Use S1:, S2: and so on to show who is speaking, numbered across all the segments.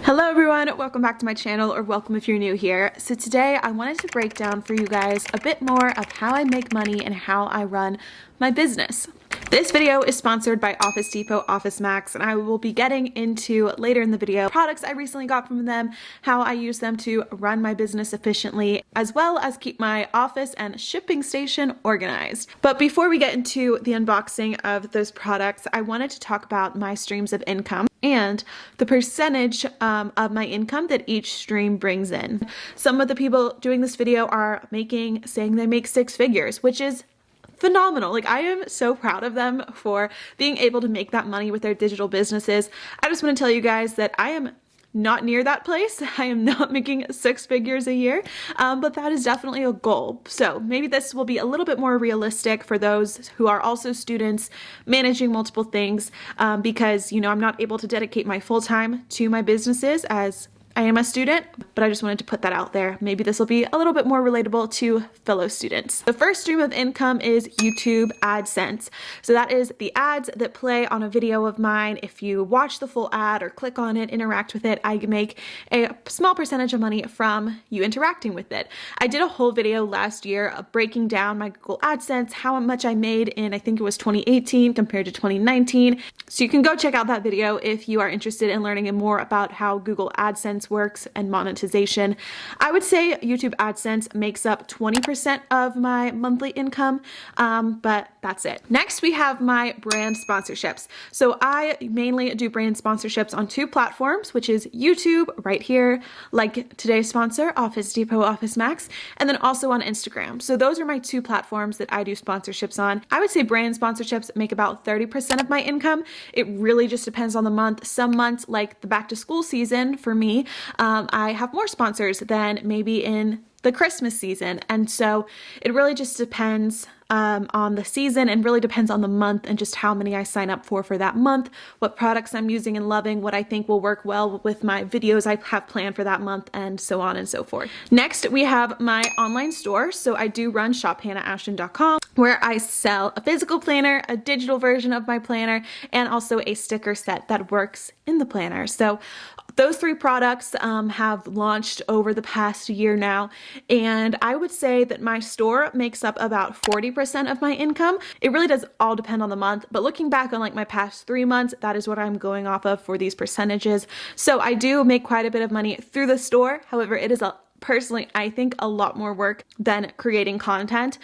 S1: Hello everyone, welcome back to my channel, or welcome if you're new here. So today I wanted to break down for you guys a bit more of how I make money and how I run my business. This video is sponsored by Office Depot Office Max, and I will be getting into later in the video products I recently got from them, how I use them to run my business efficiently, as well as keep my office and shipping station organized. But before we get into the unboxing of those products, I wanted to talk about my streams of income and the percentage of my income that each stream brings in. Some of the people doing this video are saying they make six figures, which is phenomenal. Like, I am so proud of them for being able to make that money with their digital businesses. I just want to tell you guys that I am not near that place. I am not making six figures a year, but that is definitely a goal. So maybe this will be a little bit more realistic for those who are also students managing multiple things, because, you know, I'm not able to dedicate my full time to my businesses as I am a student, but I just wanted to put that out there. Maybe this will be a little bit more relatable to fellow students. The first stream of income is YouTube AdSense. So that is the ads that play on a video of mine. If you watch the full ad or click on it, interact with it, I make a small percentage of money from you interacting with it. I did a whole video last year of breaking down my Google AdSense, how much I made in, I think it was 2018 compared to 2019. So you can go check out that video if you are interested in learning more about how Google AdSense works and monetization. I would say YouTube AdSense makes up 20% of my monthly income, but that's it. Next, we have my brand sponsorships. So I mainly do brand sponsorships on two platforms, which is YouTube right here, like today's sponsor, Office Depot Office Max, and then also on Instagram. So those are my two platforms that I do sponsorships on. I would say brand sponsorships make about 30% of my income. It really just depends on the month. Some months, like the back to school season for me, I have more sponsors than maybe in the Christmas season. And so it really just depends on the season, and really depends on the month and just how many I sign up for that month, what products I'm using and loving, what I think will work well with my videos I have planned for that month, and so on and so forth. Next, we have my online store. So I do run shophannahashton.com, where I sell a physical planner, a digital version of my planner, and also a sticker set that works in the planner. So those three products have launched over the past year now, and I would say that my store makes up about 40% of my income. It really does all depend on the month, but looking back on like my past 3 months, that is what I'm going off of for these percentages. So I do make quite a bit of money through the store. However, it is personally, I think, a lot more work than creating content,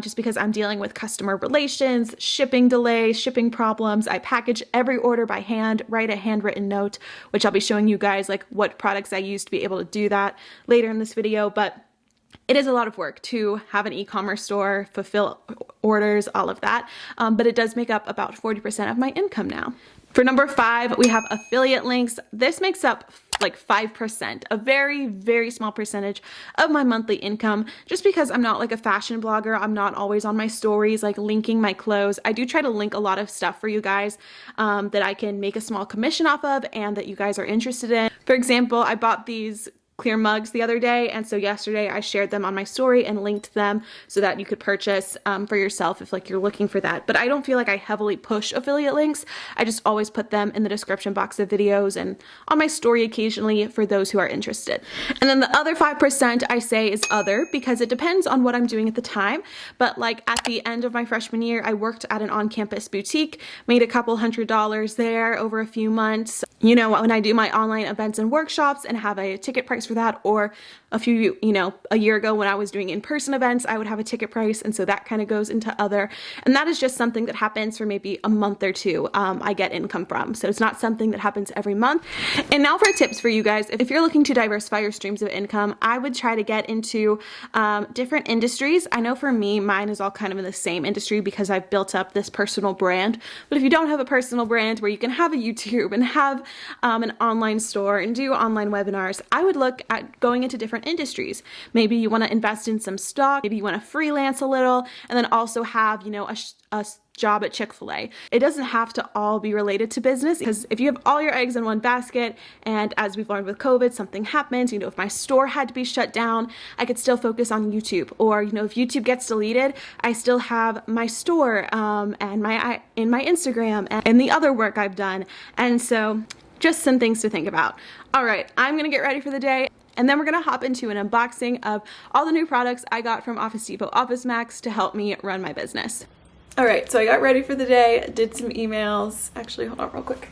S1: just because I'm dealing with customer relations, shipping delays, shipping problems. I package every order by hand, write a handwritten note, which I'll be showing you guys like what products I use to be able to do that later in this video. But it is a lot of work to have an e-commerce store, fulfill orders, all of that. But it does make up about 40% of my income now. For number 5, we have affiliate links. This makes up like 5%, a very, very small percentage of my monthly income, just because I'm not like a fashion blogger. I'm not always on my stories, like linking my clothes. I do try to link a lot of stuff for you guys that I can make a small commission off of and that you guys are interested in. For example, I bought these clear mugs the other day, and so yesterday I shared them on my story and linked them so that you could purchase for yourself if like you're looking for that. But I don't feel like I heavily push affiliate links. I just always put them in the description box of videos and on my story occasionally for those who are interested. And then the other 5% I say is other, because it depends on what I'm doing at the time. But like at the end of my freshman year, I worked at an on-campus boutique, made a couple $100s there over a few months. You know, when I do my online events and workshops and have a ticket price for that, or a year ago when I was doing in-person events, I would have a ticket price, and so that kind of goes into other, and that is just something that happens for maybe a month or two. I get income from, so it's not something that happens every month. And now for tips for you guys. If you're looking to diversify your streams of income, I would try to get into different industries. I know for me, mine is all kind of in the same industry because I've built up this personal brand. But if you don't have a personal brand where you can have a YouTube and have an online store and do online webinars, I would look at going into different industries. Maybe you want to invest in some stock, maybe you want to freelance a little, and then also have, you know, a job at Chick-fil-A. It doesn't have to all be related to business, because if you have all your eggs in one basket, and as we've learned with COVID, something happens, you know, if my store had to be shut down, I could still focus on YouTube. Or, you know, if YouTube gets deleted, I still have my store and my Instagram and the other work I've done. And so Just some things to think about. All right, I'm gonna get ready for the day, and then we're gonna hop into an unboxing of all the new products I got from Office Depot Office Max to help me run my business. All right, so I got ready for the day, did some emails. Actually, hold on real quick.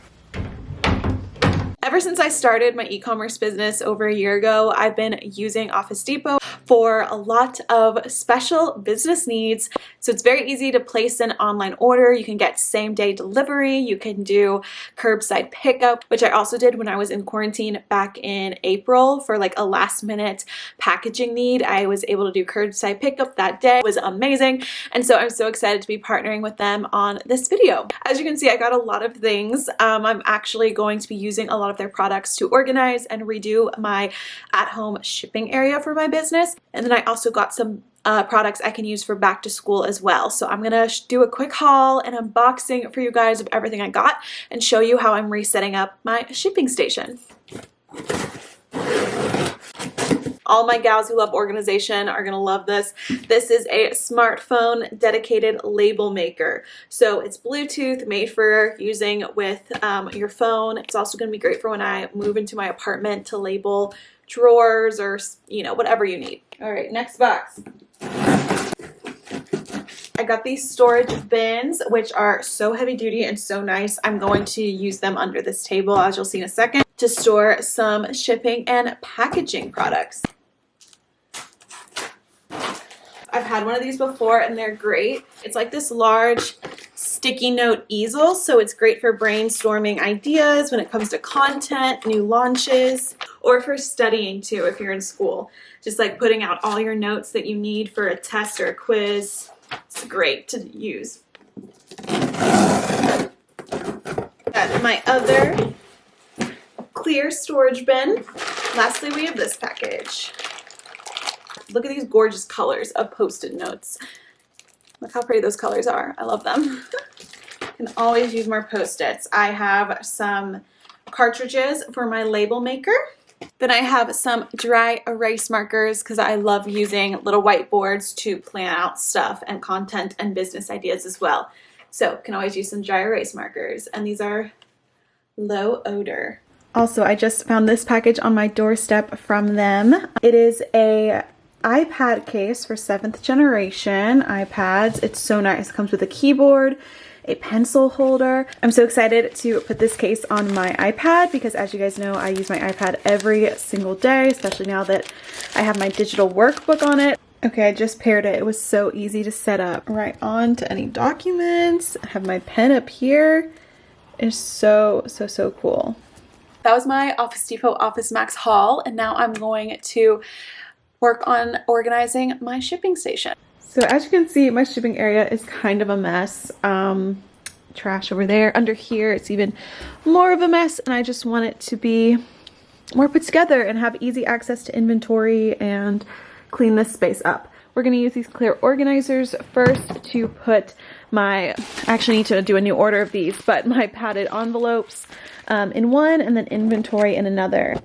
S1: Ever since I started my e-commerce business over a year ago, I've been using Office Depot for a lot of special business needs. So it's very easy to place an online order. You can get same day delivery. You can do curbside pickup, which I also did when I was in quarantine back in April for like a last minute packaging need. I was able to do curbside pickup that day. It was amazing. And so I'm so excited to be partnering with them on this video. As you can see, I got a lot of things. I'm actually going to be using a lot of their products to organize and redo my at-home shipping area for my business. And then I also got some products I can use for back to school as well. So I'm gonna do a quick haul and unboxing for you guys of everything I got and show you how I'm resetting up my shipping station. All my gals who love organization are gonna love this. This is a smartphone dedicated label maker. So it's Bluetooth, made for using with your phone. It's also gonna be great for when I move into my apartment to label drawers or, you know, whatever you need. All right, next box. I got these storage bins, which are so heavy duty and so nice. I'm going to use them under this table, as you'll see in a second, to store some shipping and packaging products. I've had one of these before and they're great. It's like this large sticky note easel, so it's great for brainstorming ideas when it comes to content, new launches, or for studying too if you're in school. Just like putting out all your notes that you need for a test or a quiz. It's great to use. Got my other clear storage bin. Lastly, we have this package. Look at these gorgeous colors of Post-it notes. Look how pretty those colors are. I love them. Can always use more Post-its. I have some cartridges for my label maker. Then I have some dry erase markers because I love using little whiteboards to plan out stuff and content and business ideas as well. So can always use some dry erase markers, and these are low odor. Also, I just found this package on my doorstep from them. It is a iPad case for 7th generation iPads. It's so nice. It comes with a keyboard, a pencil holder. I'm so excited to put this case on my iPad because, as you guys know, I use my iPad every single day, especially now that I have my digital workbook on it. Okay, I just paired it. It was so easy to set up. Right on to any documents. I have my pen up here. It's so cool. That was my Office Depot Office Max haul, and now I'm going to work on organizing my shipping station. So as you can see, my shipping area is kind of a mess. Trash over there. Under here, it's even more of a mess, and I just want it to be more put together and have easy access to inventory and clean this space up. We're going to use these clear organizers first to put my, I actually need to do a new order of these, but my padded envelopes in one, and then inventory in another.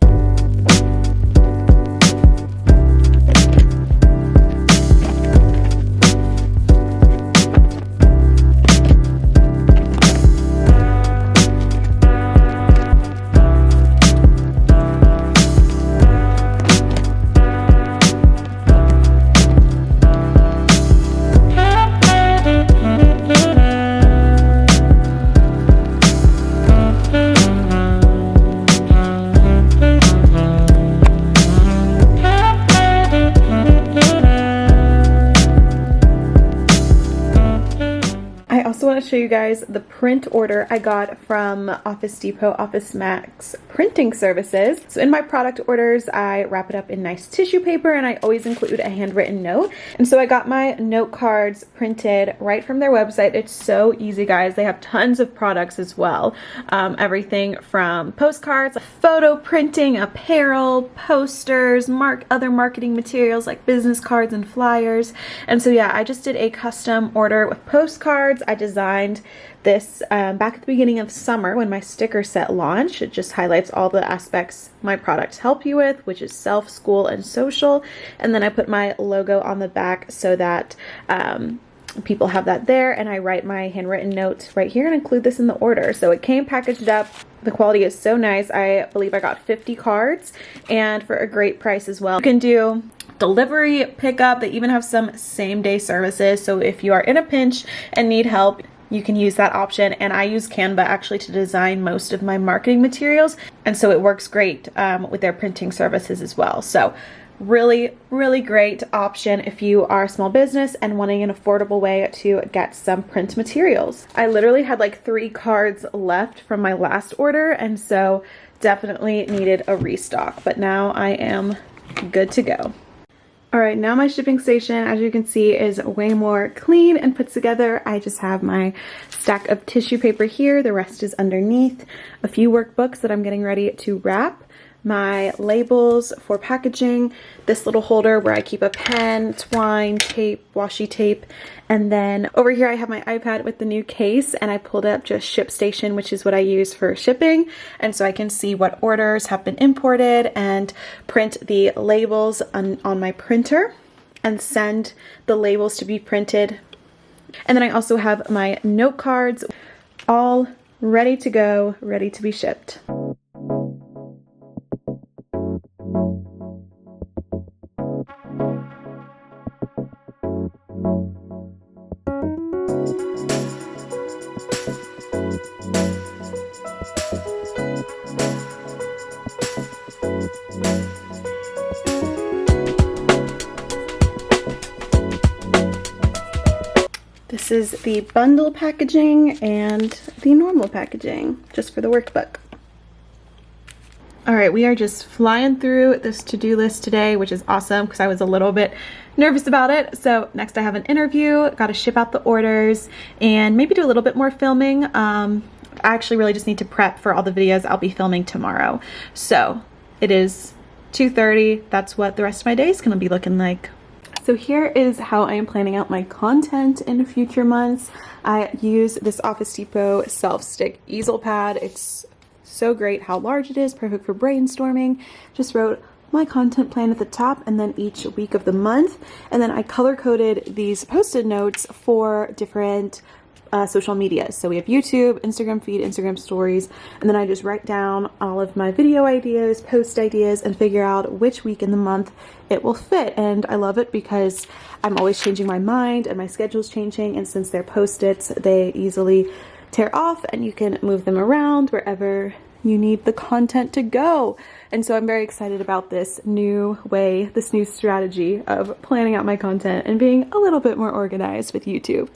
S1: I want to show you guys the print order I got from Office Depot Office Max printing services. So in my product orders, I wrap it up in nice tissue paper, and I always include a handwritten note. And so I got my note cards printed right from their website. It's so easy, guys. They have tons of products as well. Everything from postcards, photo printing, apparel, posters, other marketing materials like business cards and flyers. And so yeah, I just did a custom order with postcards. I designed this back at the beginning of summer when my sticker set launched. It just highlights all the aspects my products help you with, which is self, school, and social. And then I put my logo on the back so that people have that there, and I write my handwritten notes right here and include this in the order. So it came packaged up The quality is so nice. I believe I got 50 cards and for a great price as well. You can do delivery, pickup. They even have some same-day services. So if you are in a pinch and need help, you can use that option. And I use Canva actually to design most of my marketing materials. And so it works great with their printing services as well. So really, really great option if you are a small business and wanting an affordable way to get some print materials. I literally had like 3 cards left from my last order, and so definitely needed a restock, but now I am good to go. All right, now my shipping station, as you can see, is way more clean and put together. I just have my stack of tissue paper here. The rest is underneath. A few workbooks that I'm getting ready to wrap. My labels for packaging, this little holder where I keep a pen, twine, tape, washi tape, and then over here I have my iPad with the new case, and I pulled up just ShipStation, which is what I use for shipping, and so I can see what orders have been imported and print the labels on my printer and send the labels to be printed. And then I also have my note cards all ready to go, ready to be shipped. This is the bundle packaging and the normal packaging, just for the workbook. All right, we are just flying through this to-do list today, which is awesome because I was a little bit nervous about it. So next I have an interview, got to ship out the orders, and maybe do a little bit more filming. I actually really just need to prep for all the videos I'll be filming tomorrow. So it is 2:30. That's what the rest of my day is going to be looking like. So here is how I am planning out my content in future months. I use this Office Depot self-stick easel pad. It's so great how large it is, perfect for brainstorming. Just wrote my content plan at the top and then each week of the month. And then I color-coded these Post-it notes for different social media. So we have YouTube, Instagram feed, Instagram stories, and then I just write down all of my video ideas, post ideas, and figure out which week in the month it will fit. And I love it because I'm always changing my mind and my schedule's changing, and since they're Post-its, they easily tear off and you can move them around wherever you need the content to go. And so I'm very excited about this new way, this new strategy of planning out my content and being a little bit more organized with YouTube.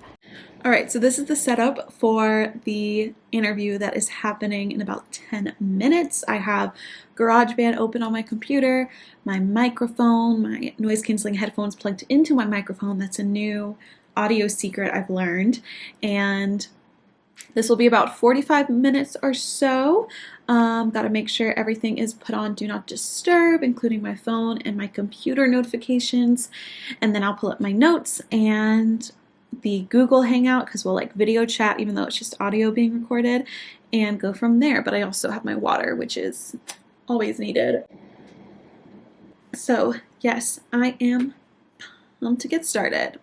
S1: All right, so this is the setup for the interview that is happening in about 10 minutes. I have GarageBand open on my computer, my microphone, my noise canceling headphones plugged into my microphone. That's a new audio secret I've learned. And this will be about 45 minutes or so. Got to make sure everything is put on Do Not Disturb, including my phone and my computer notifications. And then I'll pull up my notes and the Google Hangout, because we'll like video chat even though it's just audio being recorded, and go from there. But I also have my water, which is always needed. So yes, I am pumped to get started.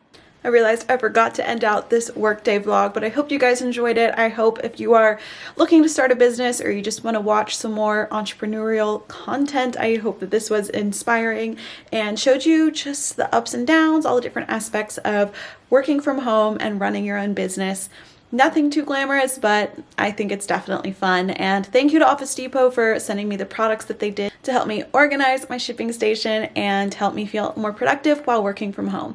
S1: I realized I forgot to end out this workday vlog, but I hope you guys enjoyed it. I hope if you are looking to start a business or you just want to watch some more entrepreneurial content, I hope that this was inspiring and showed you just the ups and downs, all the different aspects of working from home and running your own business. Nothing too glamorous, but I think it's definitely fun. And thank you to Office Depot for sending me the products that they did to help me organize my shipping station and help me feel more productive while working from home.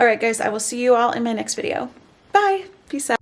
S1: All right, guys, I will see you all in my next video. Bye. Peace out.